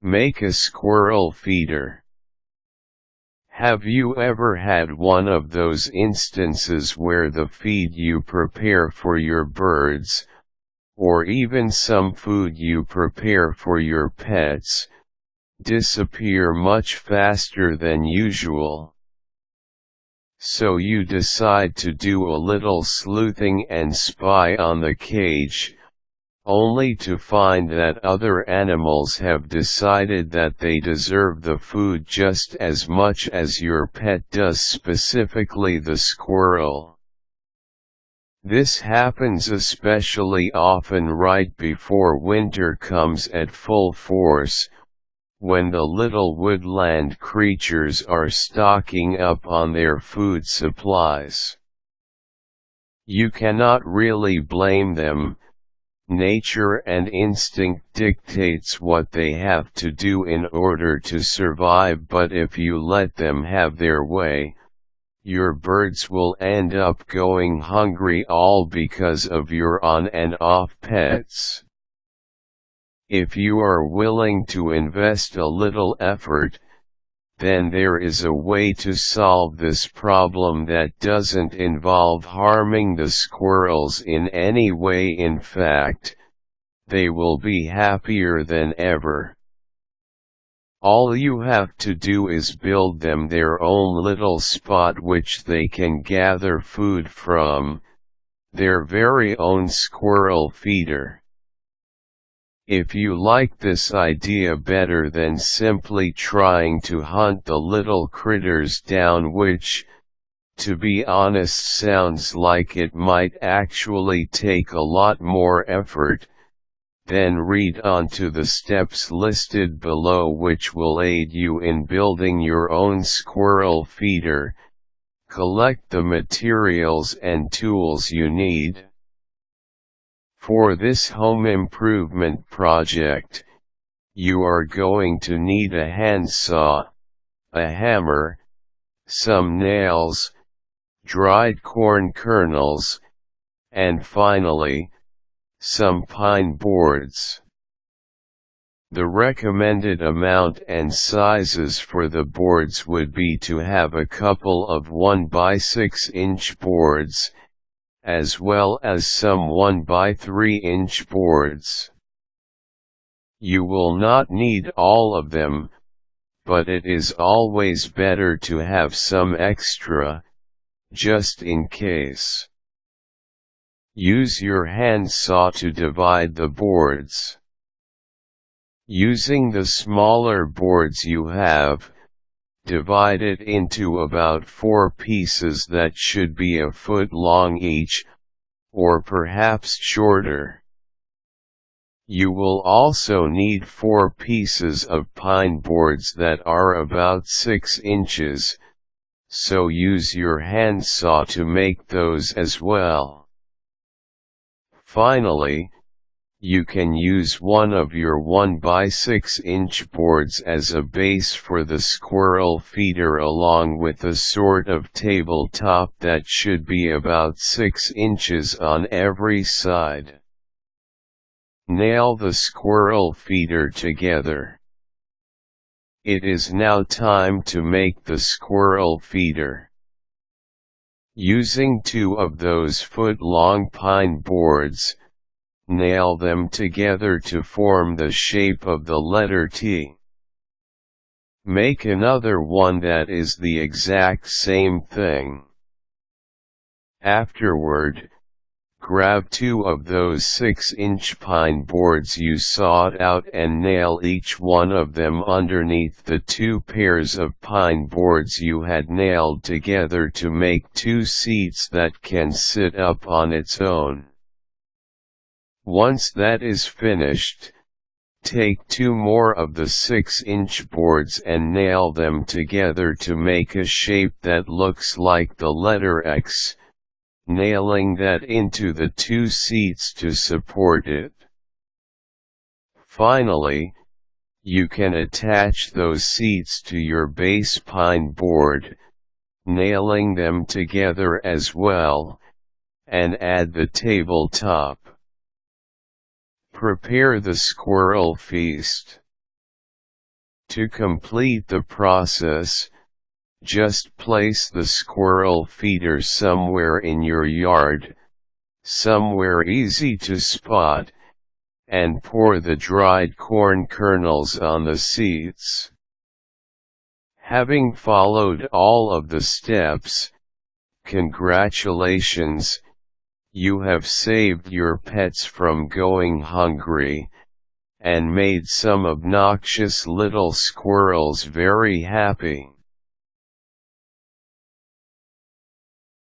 Make a squirrel feeder. Have you ever had one of those instances where the feed you prepare for your birds, or even some food you prepare for your pets, disappear much faster than usual? So you decide to do a little sleuthing and spy on the cage, only to find that other animals have decided that they deserve the food just as much as your pet does, specifically the squirrel. This happens especially often right before winter comes at full force, when the little woodland creatures are stocking up on their food supplies. You cannot really blame them. Nature and instinct dictates what they have to do in order to survive, but if you let them have their way, your birds will end up going hungry, all because of your on and off pets. If you are willing to invest a little effort, then there is a way to solve this problem that doesn't involve harming the squirrels in any way. In fact, they will be happier than ever. All you have to do is build them their own little spot which they can gather food from, their very own squirrel feeder. If you like this idea better than simply trying to hunt the little critters down, which, to be honest, sounds like it might actually take a lot more effort, then read on to the steps listed below, which will aid you in building your own squirrel feeder. Collect the materials and tools you need. For this home improvement project, you are going to need a handsaw, a hammer, some nails, dried corn kernels, and finally, some pine boards. The recommended amount and sizes for the boards would be to have a couple of 1 by 6 inch boards, as well as some 1 by 3 inch boards. You will not need all of them, but it is always better to have some extra, just in case. Use your handsaw to divide the boards. Using the smaller boards you have, divide it into about 4 pieces that should be a foot long each, or perhaps shorter. You will also need 4 pieces of pine boards that are about 6 inches, so use your handsaw to make those as well. Finally, you can use one of your 1 by 6 inch boards as a base for the squirrel feeder, along with a sort of tabletop that should be about 6 inches on every side. Nail the squirrel feeder together. It is now time to make the squirrel feeder. Using 2 of those foot-long pine boards, nail them together to form the shape of the letter T. Make another one that is the exact same thing. Afterward, grab 2 of those 6-inch pine boards you sawed out and nail each one of them underneath the 2 pairs of pine boards you had nailed together to make 2 seats that can sit up on its own. Once that is finished, take 2 more of the 6-inch boards and nail them together to make a shape that looks like the letter X, nailing that into the 2 seats to support it. Finally, you can attach those seats to your base pine board, nailing them together as well, and add the tabletop. Prepare the squirrel feast. To complete the process, just place the squirrel feeder somewhere in your yard, somewhere easy to spot, and pour the dried corn kernels on the seeds. Having followed all of the steps, congratulations, you have saved your pets from going hungry, and made some obnoxious little squirrels very happy.